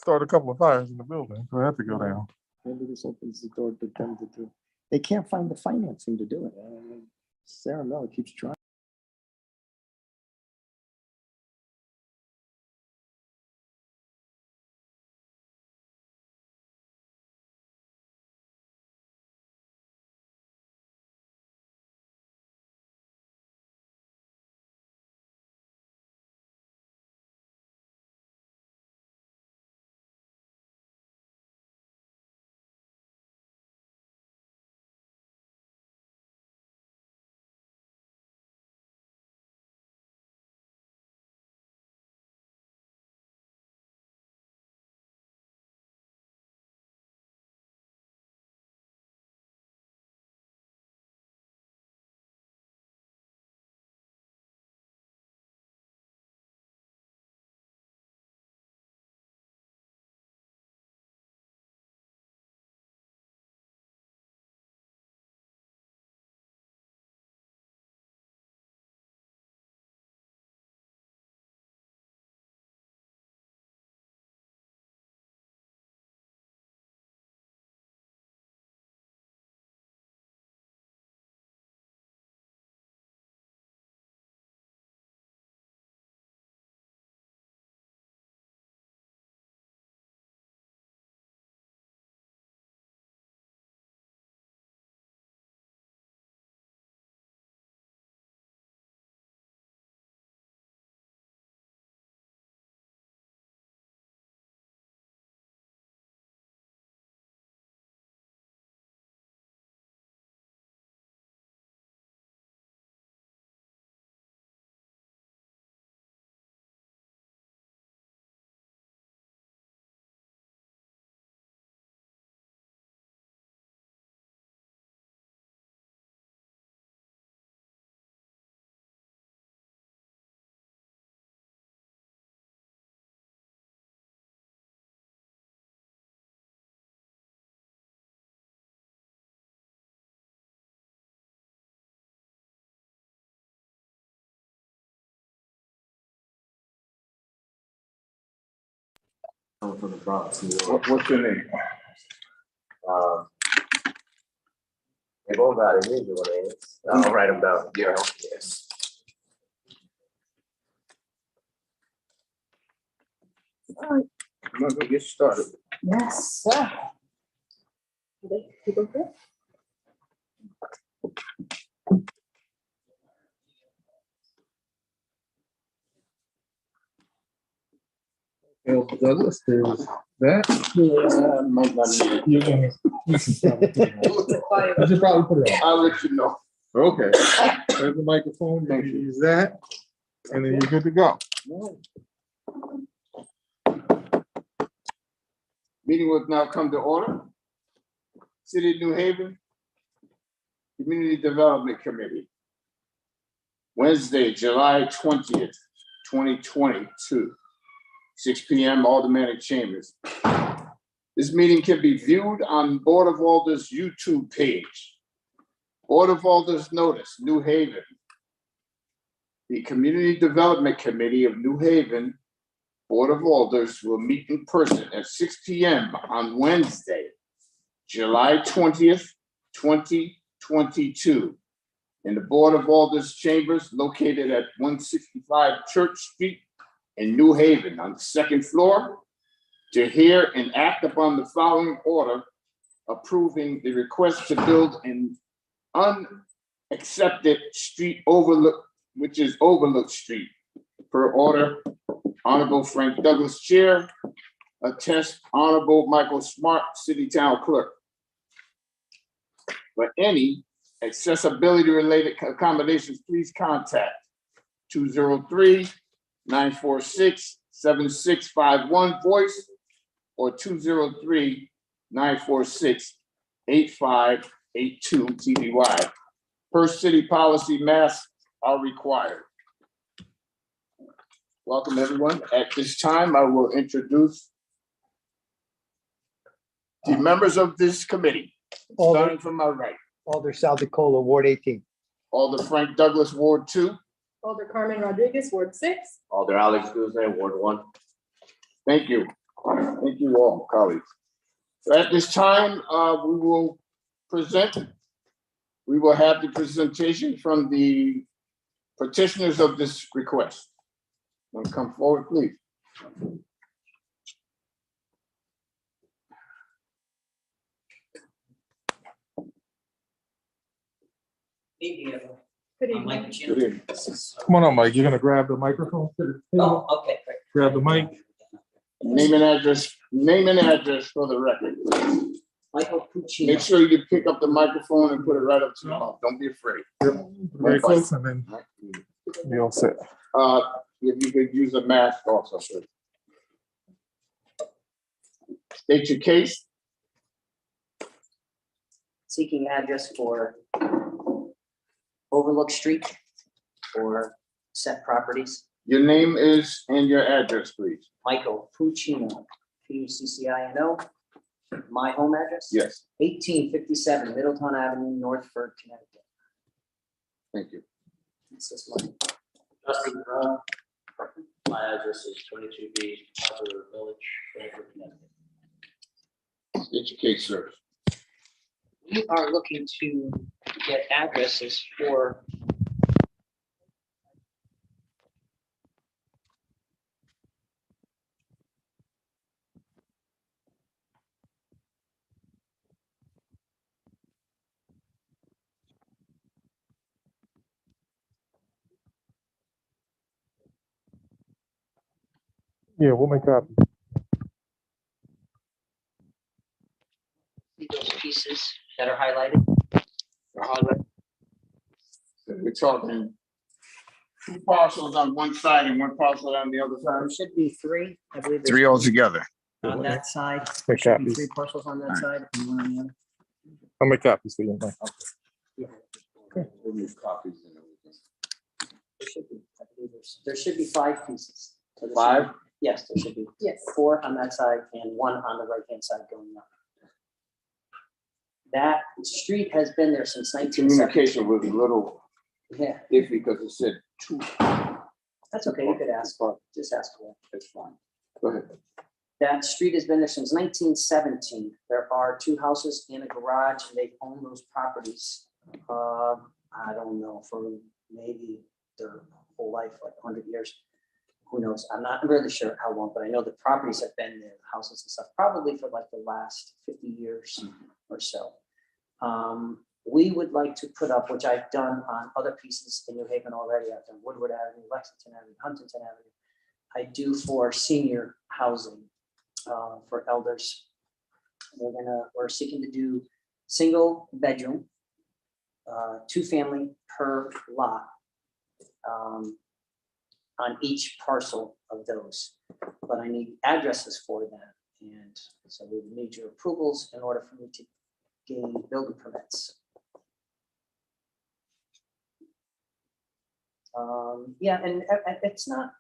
started a couple of fires in the building, so I had to go down. Maybe this opens the door to them to do. They can't find the financing to do it. Sarah Miller keeps trying. From the Bronx, New York. What's your name? They both got individual names. I'll write them down. Yeah. Yes. All right, I'm gonna get started. Yes, sir. People good? Douglas, there's that. You're gonna. I should probably put it on. I'll let you know. Okay, there's the microphone, you can use that, and then you're good to go. Meeting will now come to order. City of New Haven Community Development Committee. Wednesday, July 20th, 2022, 6 p.m. Aldermanic Chambers. This meeting can be viewed on Board of Alders YouTube page. Board of Alders notice, New Haven. The Community Development Committee of New Haven Board of Alders will meet in person at 6 p.m. on Wednesday, July 20th, 2022, in the Board of Alders chambers located at 165 Church Street in New Haven on the second floor, to hear and act upon the following order approving the request to build an unaccepted street overlook, which is Overlook Street, per order Honorable Frank Douglas, Chair. Attest Honorable Michael Smart, City Town Clerk. For any accessibility related accommodations, please contact 203-946-7651 voice or 203-946-8582 TVY. Per city policy, masks are required. Welcome, everyone. At this time, I will introduce the members of this committee, starting from my right. Alder Sal DiCola, Ward 18. Alder Frank Douglas, Ward 2. Alder Carmen Rodriguez, Ward 6. Alder Alex Guzman, Ward 1. Thank you. Thank you all, colleagues. So at this time, we will have the presentation from the petitioners of this request. Want to come forward, please? Good I'm Mike evening. Jim. Good evening. Come on up, Mike. You're gonna grab the microphone. To the table. Oh, okay, great. Grab the mic. Name and address for the record. Michael Puccino. Make sure you pick up the microphone and put it right up to your mouth. Don't be afraid. Very close, and then we all set. If you could use a mask also. State your case. Seeking address for Overlook Street for set properties. Your name is and your address, please. Michael Puccino, Puccino. My home address? Yes, 1857 Middletown Avenue, Northford, Connecticut. thank you. This is my, Justin, my address is 22B Harper Village, Frankfort, Connecticut. State your case, sir. we are looking to get addresses for Yeah, we'll make copies. those pieces that are highlighted. We're talking 2 parcels on one side and 1 parcel on the other side. There should be 3, I believe. there's 3 altogether. on that side. Make There should be copies. 3 parcels on that side and 1 on the other. I'll make copies for you, Mike. We'll make copies and everything. There should be, I believe there should be 5 pieces. So there should 5? be- Yes, there should be Yes. 4 on that side and 1 on the right-hand side going up. That street has been there since 1970. Communication was a little Yeah, iffy because it said 2. that's okay, you could ask, just ask for it. That's fine. Go ahead. That street has been there since 1917. There are 2 houses and a garage, and they've owned those properties. I don't know, for maybe their whole life, like 100 years. Who knows? I'm not really sure how long, but I know the properties have been there, the houses and stuff, probably for like the last 50 years or so. We would like to put up, which I've done on other pieces in New Haven already. I've done Woodward Avenue, Lexington Avenue, Huntington Avenue. I do for senior housing, for elders. We're seeking to do single bedroom, 2 family per lot, on each parcel of those. But I need addresses for that. And so we would need your approvals in order for me to gain building permits. Yeah, and it's not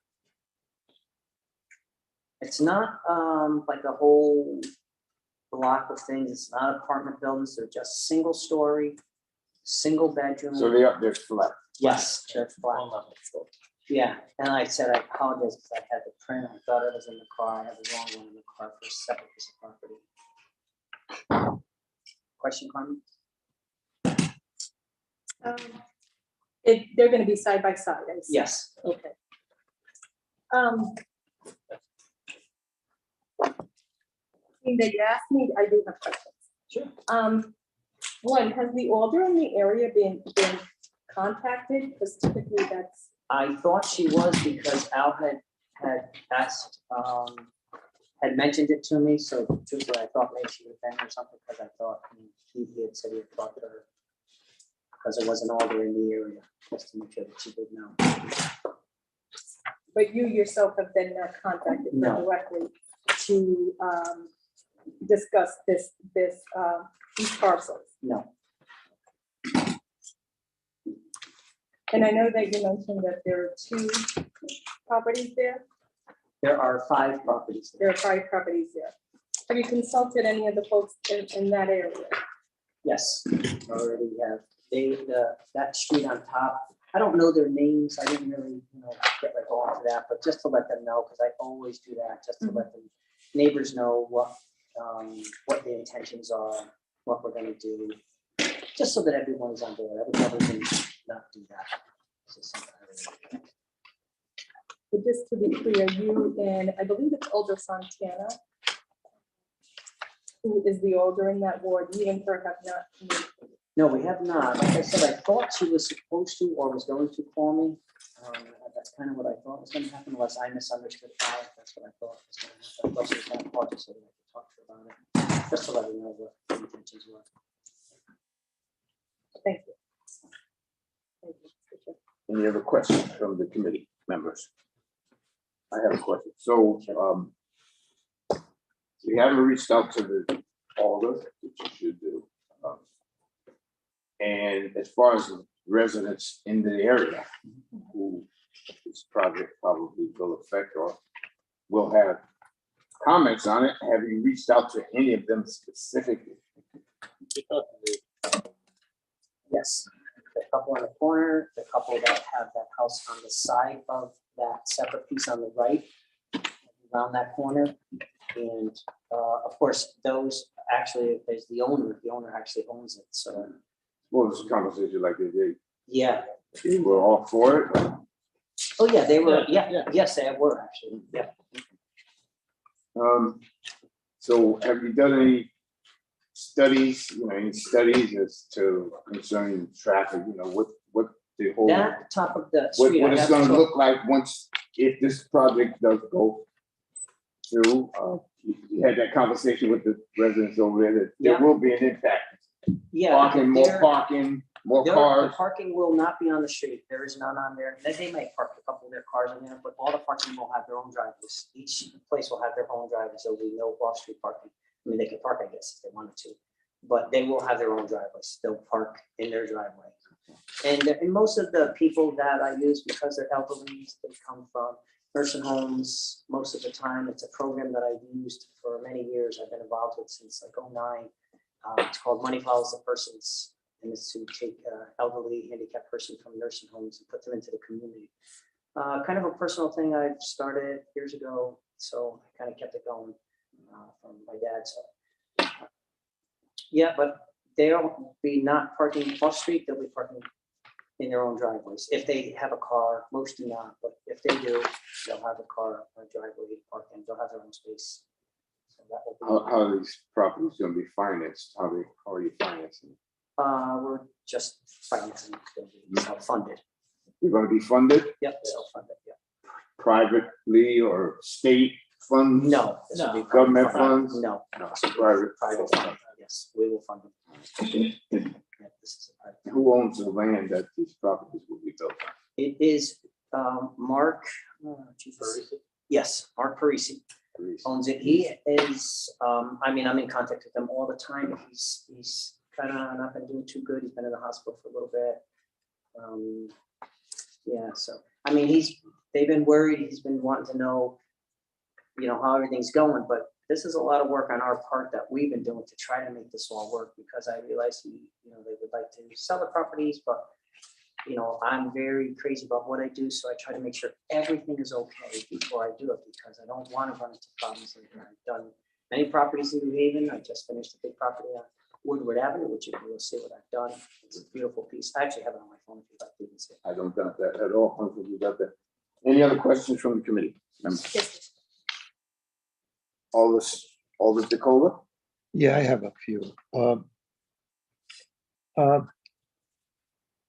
like a whole block of things. It's not apartment buildings. They're just single story, single bedroom. So they up there flat. Yes, they're flat. One level. Yeah, and I said I apologize because I had the print. I thought it was in the car. I had the wrong one in the car for a separate piece of property. Question, Carmen? They're gonna be side by side, I see. Yes. Okay. Thing that you asked me, I do have questions. Sure. One, has the alder in the area been contacted? Because typically that's, I thought she was because Al had asked, had mentioned it to me, so truthfully, I thought maybe she would have been or something, because I thought he had said he had talked to her. Because it was an alder in the area, just to make sure that she would know. but you yourself have been not contacted No. directly to discuss these parcels. No, And I know that you mentioned that there are 2 properties there. there are 5 properties. There are 5 properties there. Have you consulted any of the folks in that area? Yes, already have. That street on top, I don't know their names. I didn't really, get like go into that, but just to let them know, because I always do that, just to let them neighbors know what the intentions are, what we're gonna do, just so that everyone is on board. Everybody can not do that. So something I really- But just to be clear, you and I believe it's Older Santana, who is the older in that ward, you and her have not communicated. No, we have not. Like I said, I thought she was supposed to or was going to call me. That's kind of what I thought was gonna happen, unless I misunderstood how. That's what I thought was gonna happen. I thought she was gonna call just so that I could talk to her about it, just to let her know what the intentions were. Thank you. Thank you. Any other questions from the committee members? I have a question. So, we haven't reached out to the alder, which you should do. And as far as the residents in the area who this project probably will affect or will have comments on it, have you reached out to any of them specifically? Yes, the couple in the corner, the couple that have that house on the side of that separate piece on the right, around that corner. And of course, those actually, there's the owner actually owns it, so, What was the conversation like? yeah. They were all for it? Oh, yeah, they were, yes, they were actually, yeah. So have you done any studies, any studies as to concerning traffic, what the whole, That top of the what street. I it's have gonna to- look like once, if this project does go through? You had that conversation with the residents over there, that there Yeah. will be an impact. Yeah. Parking, more there- parking, more The cars. parking will not be on the street. There is none on there. They may park a couple of their cars in there, but all the parking will have their own driveways. Each place will have their own driveways. There'll be no off-street parking. I mean, they can park, I guess, if they wanted to, but they will have their own driveways. They'll park in their driveway. And most of the people that I use, because they're elderly, they come from nursing homes. Most of the time, it's a program that I've used for many years. I've been involved with since like '09. It's called Money Follows the Persons, and it's to take elderly handicapped person from nursing homes and put them into the community. Kind of a personal thing I've started years ago, so I kind of kept it going from my dad. So yeah, but they'll be not parking off street. They'll be parking in their own driveways. If they have a car, most do not, but if they do, they'll have a car, a driveway parking. They'll have their own space. So that will be. How are these properties gonna be financed? How are you financing? We're just financing, it's gonna be self-funded. You're gonna be funded Yep, self-funded, yeah. privately or state funds? No. this will be Government private funds? No, It's private. private fund, yes, we will fund it. Yeah, this is a private fund. Who owns the land that these properties will be built on? It is Mark, Jesus. Yes, Mark Parisi owns it. He is, I'm in contact with him all the time. He's kind of not been doing too good. He's been in the hospital for a little bit. Yeah, so, they've been worried. He's been wanting to know, how everything's going, but this is a lot of work on our part that we've been doing to try to make this all work, because I realize they would like to sell the properties, but I'm very crazy about what I do, so I try to make sure everything is okay before I do it, because I don't want to run into problems later. I've done many properties in New Haven. I just finished a big property on Woodward Avenue, which you will see what I've done. It's a beautiful piece. I actually have it on my phone if you'd like to even see it. I don't doubt that at all. I don't think you got that. Any other questions from the committee members? Yes. All this Dakota? Yeah, I have a few.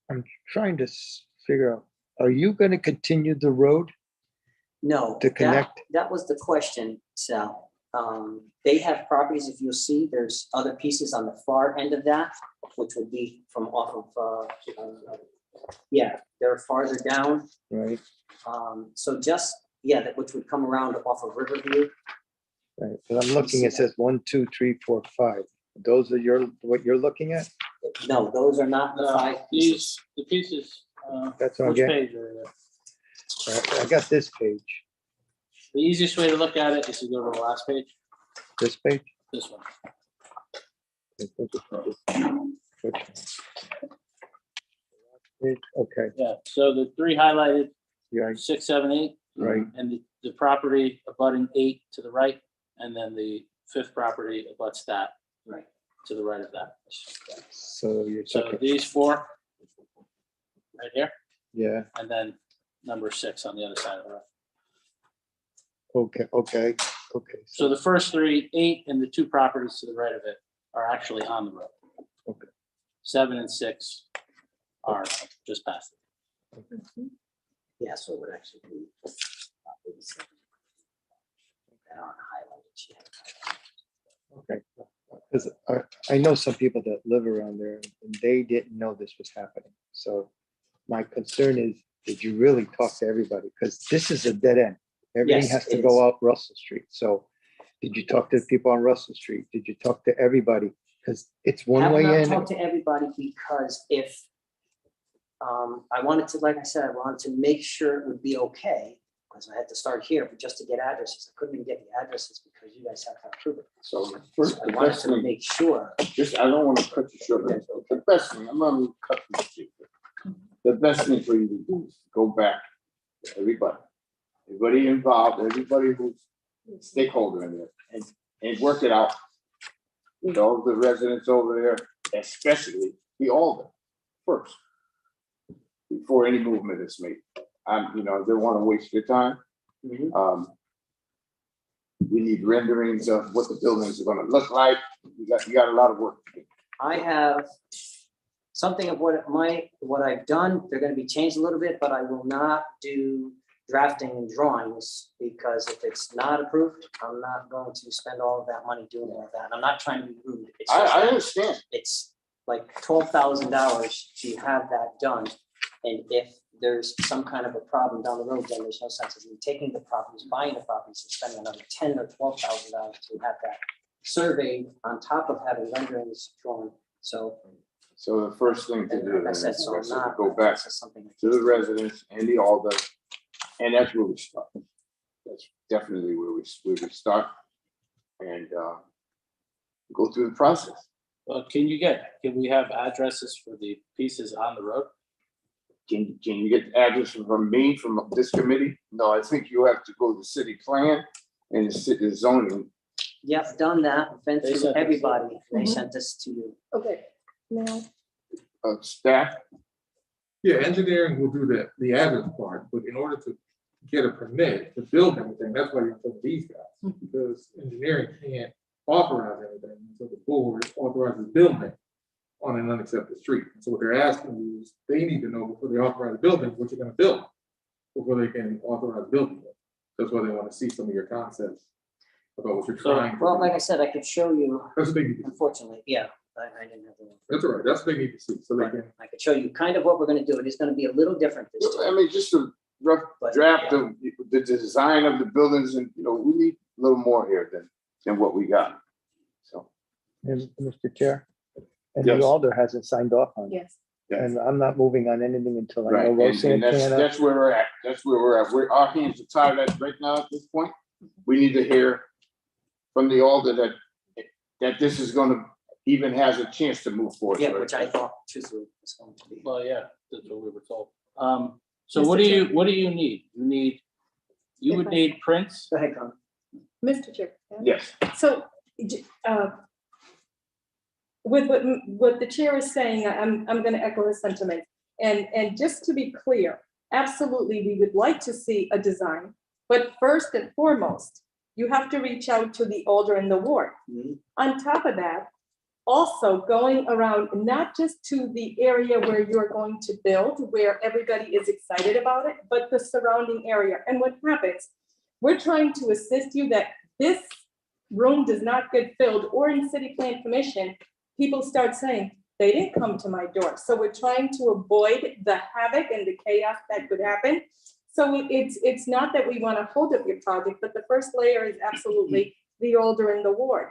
I'm trying to figure out, are you gonna continue the road? No. To connect? That was the question, Sal. They have properties, if you'll see, there's other pieces on the far end of that, which would be from off of, they're farther down. Right, So just, which would come around off of Riverview. right. And I'm looking, it says 1, 2, 3, 4, 5. Those are what you're looking at? No, those are not the five pieces. The pieces, That's what I'm which getting. page are they? I got this page. The easiest way to look at it is to go to the last page, This page? this one. Which one? Okay, Yeah, so the three highlighted, yeah, 6, 7, 8, right. and the property abutting 8 to the right, and then the fifth property abuts that Right. to the right of that. So you're So talking, these four right here, yeah, and then number 6 on the other side of the road. okay. So the first 3, 8, and the 2 properties to the right of it are actually on the road. Okay. 7 and 6 are just past it. Yeah, so it would actually be. That aren't highlighted yet. Okay. Because I know some people that live around there and they didn't know this was happening. So my concern is, did you really talk to everybody? Because this is a dead end. Everything Yes, has to it go is. up Russell Street. So did you talk to the people on Russell Street? Did you talk to everybody? Because it's one Have way not in. talked to everybody because if, I wanted to, like I said, I wanted to make sure it would be okay, because I had to start here, but just to get addresses, I couldn't even get the addresses because you guys have to approve it. So So first, I the wanted best to thing, make sure. just, I don't want to cut you short, but the best thing, I'm gonna cut you short. The best thing for you to do is go back to everybody involved, everybody who's stakeholder in there, and work it out with all the residents over there, especially the Alder first, before any movement is made. I don't want to waste your time. We need renderings of what the buildings are gonna look like. You got a lot of work to do. I have something of what I've done. They're gonna be changed a little bit, but I will not do drafting and drawings because if it's not approved, I'm not going to spend all of that money doing all that. And I'm not trying to be rude. It's just I that understand. it's like $12,000 to have that done. And if there's some kind of a problem down the road, then there's no sense in taking the properties, buying the properties, and spending another $10,000 or $12,000 to have that surveyed on top of having renderings drawn. So. So the first thing to do Like I is said, so I'm not. go back that's something I to the can't- residents and the Alder, and that's where we start. That's definitely where we start, and go through the process. Well, can we have addresses for the pieces on the road? Can you get the address from me, from this committee? No, I think you have to go to the city plan and the city zoning. Yep, done that, been They through sent this. everybody, they Mhm. sent this to you. Okay, now, Staff, Yeah, engineering will do the address part, but in order to get a permit to build anything, that's why you're talking to these guys. Because engineering can't authorize anything until the board authorizes building on an unaccepted street. So what they're asking you is, they need to know before they authorize building, what you're gonna build, before they can authorize building. That's why they want to see some of your concepts about what you're So, trying. to Well, do. like I said, I could show you, That's what they need to see. unfortunately, yeah, I didn't have the. That's all right, that's what they need to see, so they But can. I could show you kind of what we're gonna do. It is gonna be a little different this I time. mean, just a rough But, draft yeah. of the design of the buildings, and, we need a little more here than what we got. So, And Mr. Chair, and Yes. the Alder hasn't signed off on it. yes. And I'm not moving on anything until I right, know and Rose and Santana. that's where we're at. That's where we're at. Our hands are tied at right now at this point. We need to hear from the Alder that this is gonna even has a chance to move forward. Yeah, which I thought truthfully was going to be. Well, yeah, that's what we were told. So Mr. what do Chair. you need? You would If I- need prints? Go ahead, Con. Mr. Chair. Yes, So, with what the chair is saying, I'm gonna echo his sentiment. And just to be clear, absolutely, we would like to see a design, but first and foremost, you have to reach out to the Alder in the ward. Mhm. On top of that, also going around, not just to the area where you're going to build, where everybody is excited about it, but the surrounding area. And what happens, we're trying to assist you that this room does not get filled, or in city plan commission, people start saying, they didn't come to my door. So we're trying to avoid the havoc and the chaos that could happen. So it's not that we want to hold up your project, but the first layer is absolutely the Alder in the ward.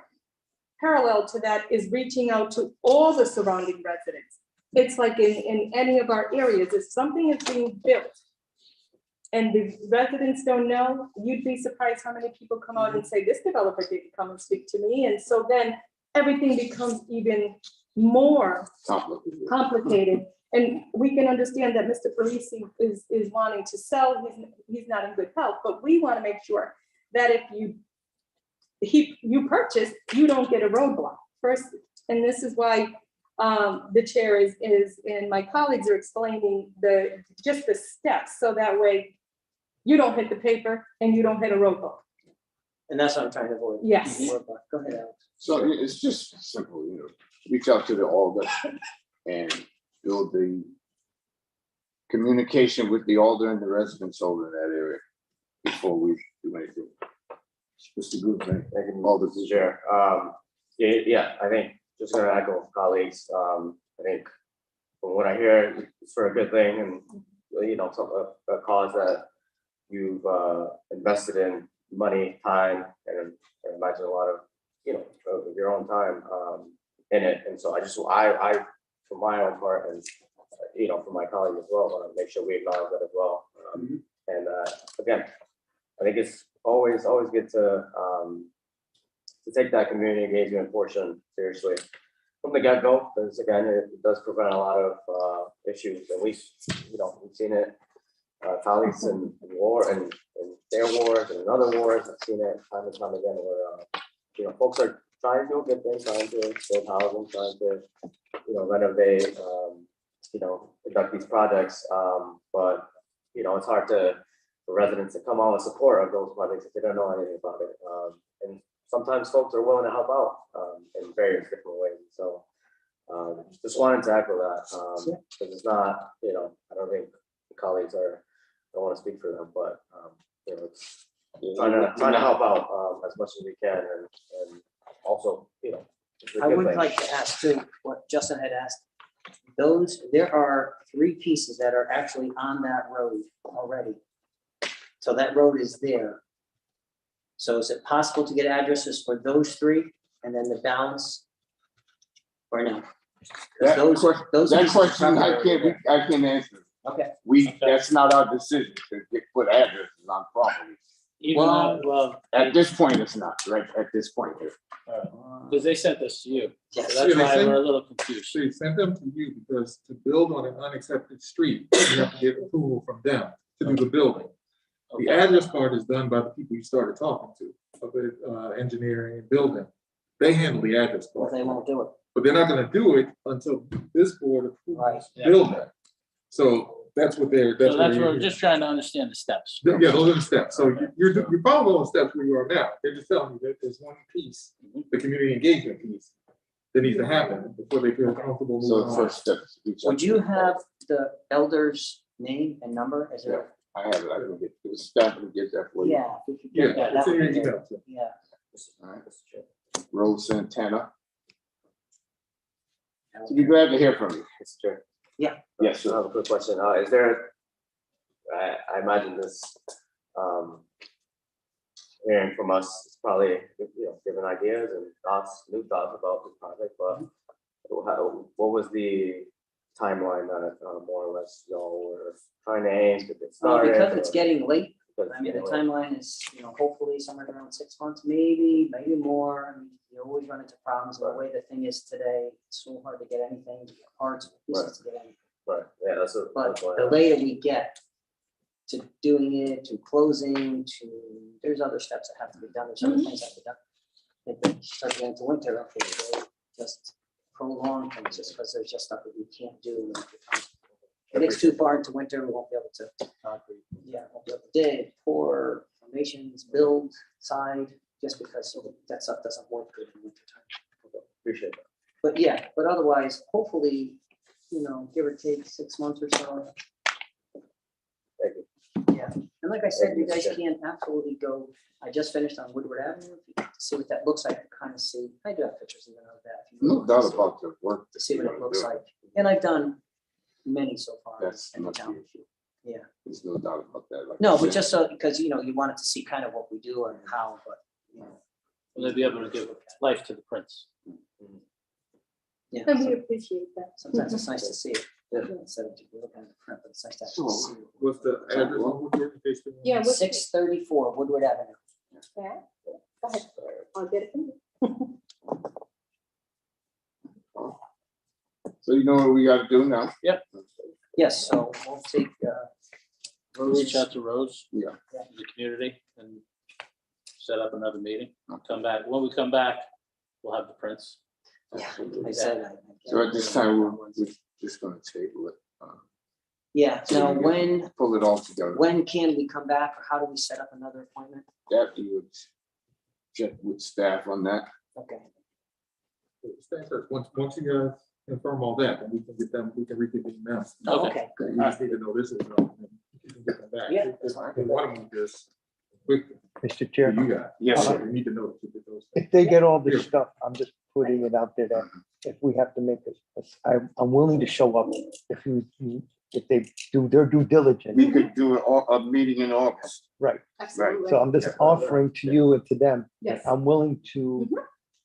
Parallel to that is reaching out to all the surrounding residents. It's like in any of our areas, if something is being built and the residents don't know, you'd be surprised how many people come out and say, this developer didn't come and speak to me. And so then everything becomes even more complicated. And we can understand that Mr. Parisi is wanting to sell, he's not in good health, but we want to make sure that if you you purchase, you don't get a roadblock first. And this is why the chair is, and my colleagues are explaining just the steps. So that way you don't hit the paper and you don't hit a roadblock. And that's what I'm trying to avoid. Yes. Go ahead, Alex. So it's just simple, reach out to the alder and build the communication with the alder and the residents over in that area before we do anything. Mr. Good, right? Thank you, Alder. Mr. Chair. Yeah, I think just gonna echo colleagues. I think from what I hear, it's for a good thing, and a cause that you've invested in money, time, and I imagine a lot of of your own time in it. And so I for my own part, and for my colleagues as well, want to make sure we acknowledge that as well. And again, I think it's always good to take that community engagement portion seriously from the get-go, because again, it does prevent a lot of issues, and we've seen it, colleagues in war and their wars and in other wars. I've seen it time and time again where folks are trying to do a good thing, trying to build housing, trying to renovate, conduct these projects, but it's hard for residents to come out in support of those projects if they don't know anything about it. And sometimes folks are willing to help out in various different ways. So just wanted to echo that because it's not, I don't think the colleagues I don't want to speak for them, but it's trying to help out as much as we can, and also it's a I good would thing. like to ask too, what Justin had asked. There are 3 pieces that are actually on that road already. So that road is there. So is it possible to get addresses for those 3 and then the balance? Or no? 'Cause those That pieces question, are I probably- can't answer. Okay, That's not our decision to put addresses on properties. Even though, well, At this point, it's not, right, at this point here. because they sent this to you, so yes. that's Yeah, they why sent- we're a little confused. They sent them to you because to build on an unaccepted street, you have to get approval from them to do the building. The address part is done by the people you started talking to, of the engineering and building. They handle the address Well, part, they won't do it. but they're not gonna do it until this board Right. approves building. So that's what they're, So that's what what we're just trying to understand the steps. Yeah, those are the steps. So you're following all the steps where you are now. They're just telling you that there's one piece, the community engagement piece, that needs to happen before they feel comfortable So moving the on. first step is to reach out. Would you have the elder's name and number? Is there? I have it, I can get, the staff will get that for you. Yeah. if we could Yeah, get that, it's that in would your be great. email. Too. Yeah. All right. Rose Santana. So be glad to hear from you. Mr. Chair. Yeah. Yes, I sir. have a quick question. Is there, I imagine this, hearing from us is probably, giving ideas and new thoughts about the project, but what was the timeline that more or less y'all were trying to aim to get Well, started? because it's or- getting late, because I it's mean, the getting late? timeline is, hopefully somewhere around 6 months, maybe more. I mean, you always run into problems. The way the thing is today, it's so hard to get anything, to get parts, pieces to get anything. Right, yeah, that's what. But that's why the I- later we get to doing it, to closing, there's other steps that have to be done. There's other things that have to be done. If we start getting into winter, okay, we'll just prolong things just because there's just stuff that we can't do. in the wintertime. If it gets too far into winter, we won't be able to, won't be able to dig, pour, formations, build, side, just because that stuff doesn't work good in wintertime. Appreciate that. But yeah, but otherwise, hopefully, give or take 6 months or so. Thank you. Yeah, and like I said, you guys Sure. can absolutely go, I just finished on Woodward Avenue, if you want to see what that looks like, kind of see, I do have pictures even of that. if you No want to doubt see- about the work. To see what you're it gonna looks do. like, and I've done many so far That's in the not the town, issue. yeah. There's no doubt about that. Like No, you but said. just so, because, you wanted to see kind of what we do and how, but, Will they be able to give life to the prince? yeah. And we appreciate that. Sometimes it's nice to see it, Yeah. instead of just looking at the print, but it's nice to actually see it. What's the address on Woodward in case they want? Yeah, what's- 634 Woodward Avenue. Yeah, go ahead. I'll get it from you. So you know what we gotta do now? Yes, so we'll take, Reach out to Rose, Yeah. the community, and set up another meeting, come back. When we come back, we'll have the prints. Yeah, I said that. So at this time, we're just gonna table it, Yeah, now pull it all together. when can we come back, or how do we set up another appointment? That you would check with staff on that. Okay, Once you guys confirm all that, then we can get them, we can reconvene now. okay, You just need to know this is, and you can get them back. Yeah, that's fine. We want to move this quickly. Mr. Chair, You got. Yes, So sir. we need to know. to get those- if they get all this stuff, I'm just putting it out there that if we have to make this, I'm willing to show up if they do their due diligence. We could do a meeting in August. Right. Absolutely. So I'm just offering to you and to them, Yes. I'm willing to,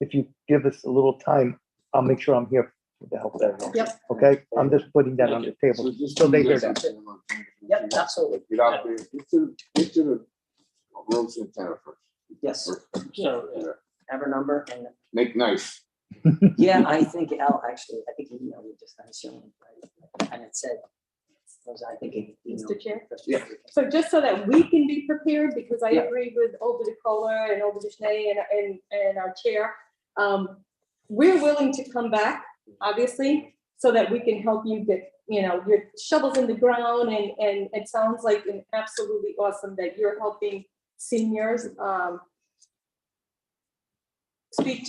if you give us a little time, I'll make sure I'm here to help them. Yep. Okay, I'm just putting that on the table, just so they hear do that. this. Yep, absolutely. Get out there, get to the roads in town first. Yes, So, Yeah. have her number, and Make nice. yeah, I think Al, actually, I think he emailed me just, I assume, right? And it said, I think he emailed. Mr. Chair? Yeah. So just so that we can be prepared, because I Yeah. agree with Over the Kohler and Over the Schnee and our chair. We're willing to come back, obviously, so that we can help you get, your shovels in the ground, and it sounds like an absolutely awesome that you're helping seniors. Speak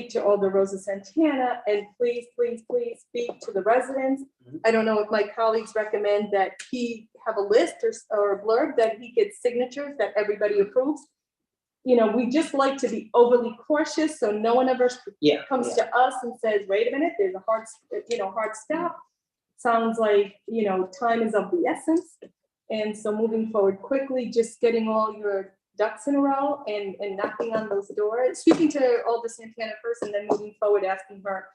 to all the Rosa Santana, and please speak to the residents. I don't know if my colleagues recommend that he have a list or a blurb that he gets signatures that everybody approves. We just like to be overly cautious, so no one ever Yeah. comes to us and says, wait a minute, there's a hard stop. Sounds like, time is of the essence. And so moving forward quickly, just getting all your ducks in a row and knocking on those doors, speaking to Alda Santana first, and then moving forward, asking her,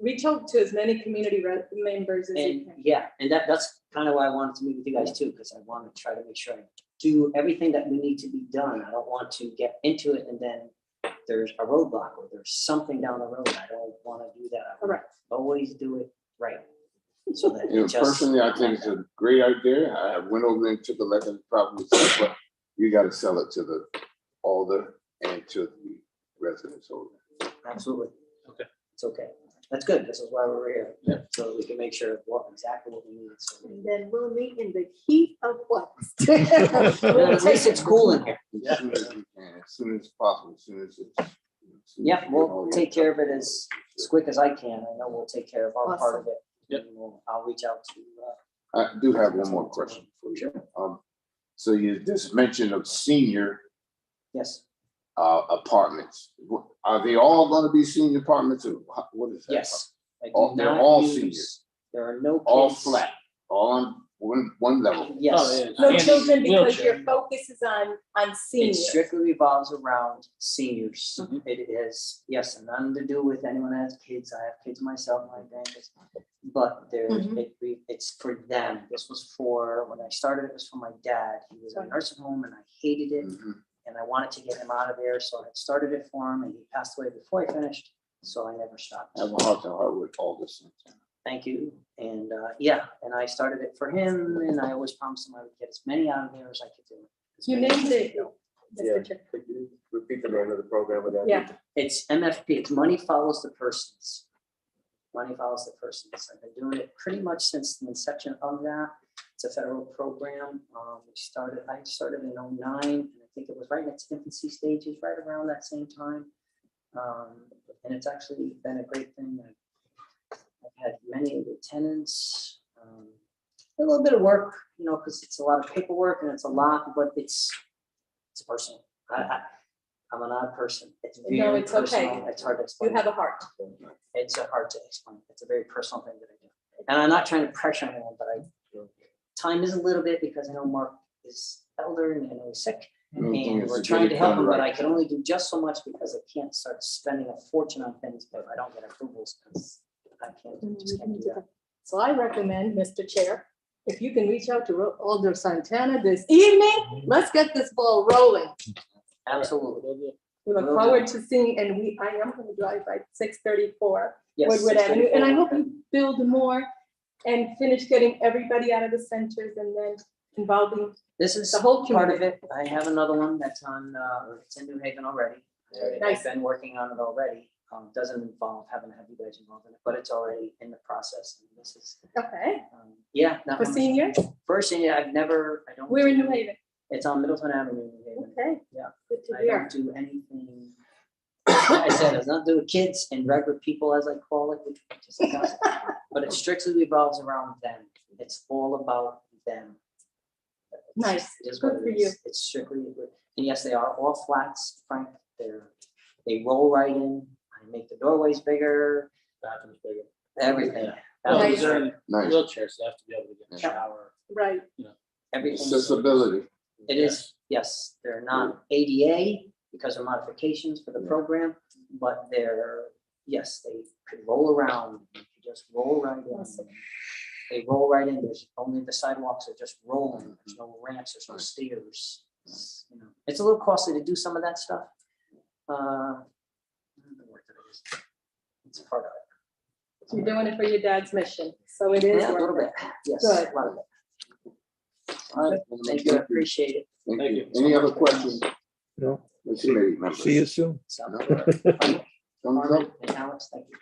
reach out to as many community members as you And can. yeah, and that's kind of why I wanted to meet with you guys too, because I want to try to make sure I do everything that we need to be done. I don't want to get into it and then there's a roadblock or there's something down the road. I don't want to do that. I wanna Correct. always do it right. So that You know, it just. personally, I think it's a great idea. I went over and took a look at the property, but you gotta sell it to the Alder and to the residents over there. Absolutely. Okay. It's okay. That's good. This is why we're here. Yeah. So we can make sure exactly what we need. So And then we'll meet in the heat of August. Well, at least it's cool in here. As soon as we can, as soon as possible, as soon as it's. Yeah, we'll take care of it as quick as I can. I know we'll take care of our part of it. Yep. And I'll reach out to, I do have one more question for you. So you just mentioned of senior yes, apartments. Are they all gonna be senior apartments or what is that? yes. I do All- they're not all use- seniors. There are no. All kids. flat, all on one level. Yes. Oh, yeah. No And children, because wheelchair. your focus is on It seniors. strictly revolves around seniors. Mhm. It is, yes, and nothing to do with anyone that has kids. I have kids myself, my grandkids. But it's for them. This was for, when I started, it was for my dad. He was in a nursing home and I hated it. Mhm. And I wanted to get him out of there, so I started it for him and he passed away before I finished. So I never stopped. I have a heart to heart with all this. Thank you. And yeah, and I started it for him and I always promised him I would get as many out of there as I could do. As You many- named it, Yeah. Mr. Chair. Could you repeat the name of the program again? Yeah. It's MFP, it's Money Follows the Persons. Money Follows the Persons. I've been doing it pretty much since the inception of that. It's a federal program. I started in '09, and I think it was right in its infancy stages, right around that same time. And it's actually been a great thing. I've had many lieutenants, a little bit of work, because it's a lot of paperwork and it's a lot, but it's personal. I'm an odd person. It's very No, it's okay. personal. It's hard to You explain. have a heart. It's hard to explain. It's a very personal thing that I do. And I'm not trying to pressure anyone, but time is a little bit because I know Mark is elder and I know he's sick. And we're trying to help him, but I can only do just so much because I can't start spending a fortune on things, but I don't get approvals because I just can't do that. So I recommend, Mr. Chair, if you can reach out to Alder Santana this evening, let's get this ball rolling. Absolutely. We look Will do. forward to seeing, and I am going to drive by 634 Yes. Woodward Avenue, and I hope you build more and finish getting everybody out of the centers and then involving This is The whole part of community. it. I have another one that's on, it's in New Haven already. Nice. I've been working on it already. Doesn't involve having to have you guys involved in it, but it's already in the process. And this is, Okay, yeah. that for one was- seniors, First senior, I don't. we're in New Haven. It's on Middleton Avenue, New Haven. Okay. Yeah. Good to I hear. don't do anything. Like I said, it's not doing kids and regular people, as I call it, which just doesn't- but it strictly revolves around them. It's all about them. Nice. It is Good what it for is. you. It's strictly, and yes, they are all flats, Frank. They roll right in. I make the doorways bigger, Bathroom's bigger. everything. Well, Nice. they're in Nice. wheelchairs, they have to be able to get in the shower. Right. Everything. Accessibility. It is, yes, they're not ADA because of modifications for the program, but they're, yes, they could roll around, you could just roll right in. Awesome. They roll right in, there's only the sidewalks are just rolling, there's no ramps, there's no stairs. You know, it's a little costly to do some of that stuff. I don't know what it is. It's part of it. You're doing it for your dad's mission, so it is. Yeah, a little worth bit, it. yes, Good. a lot of it. All right, thank you, I appreciate it. Thank you. Any other questions? No. The committee members? See you soon. So, Thumbs Carmen up. and Alex, thank you.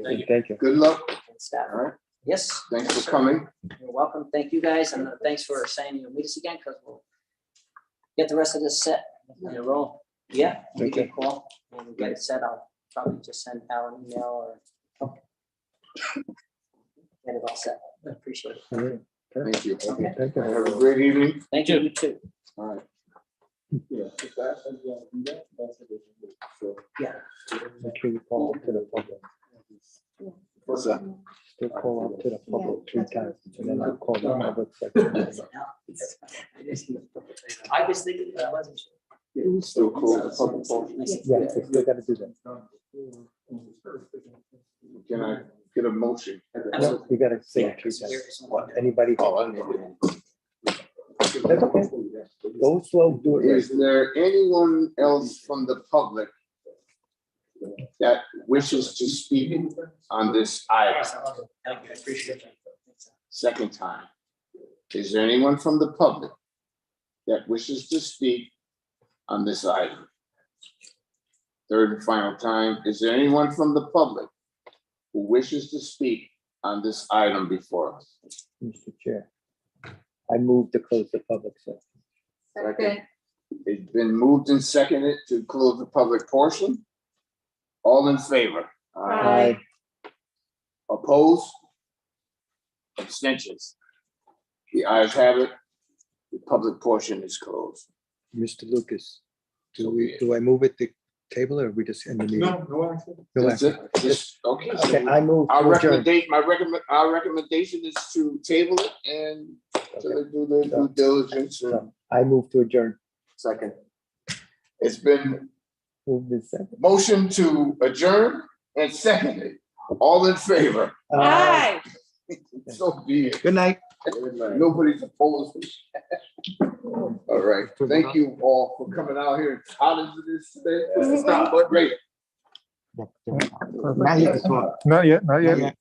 Thank you. Thank you. Good luck. And staff. All right. Yes. Thanks yes, for sir. coming. You're welcome. Thank you, guys, and thanks for saying you'll meet us again, because we'll get the rest of this set. Yeah, roll. Yeah, give me a Okay. call. When we get it set, I'll probably just send Al an email or get it all set. I appreciate it. All right. Thank you. Okay. Thank you. Have a great evening. Thank you, you too. All right. Yeah. Make sure you call up to the public. What's that? Still call up to the public 3 times, and then I'll call the public section. I was thinking, but I wasn't sure. Still close the public portion. Yeah, we still gotta do that. Can I get a motion? No, you gotta say it 3 times. Anybody? Oh, I know. That's okay. Go slow, do it right. Is there anyone else from the public that wishes to speak on this item? Thank you, I appreciate that. Second time. Is there anyone from the public that wishes to speak on this item? Third and final time, is there anyone from the public who wishes to speak on this item before us? Mr. Chair, I move to close the public session. Second. It's been moved and seconded to close the public portion. All in favor? Aye. Opposed? Abstentions? The ayes have it. The public portion is closed. Mr. Lucas, do I move at the table or we just end the meeting? No action. No That's action. it? Just, okay. so Okay, I move Our to adjourn. our recommendation is to table it and to do the due diligence. So, I move to adjourn. Second. It's been Move this second. motion to adjourn and seconded. All in favor? Aye. So be it. Good night. Nobody's opposed. All right, thank you all for coming out here. How does it is today? It's not but great. Now you can talk. Not yet, not yet.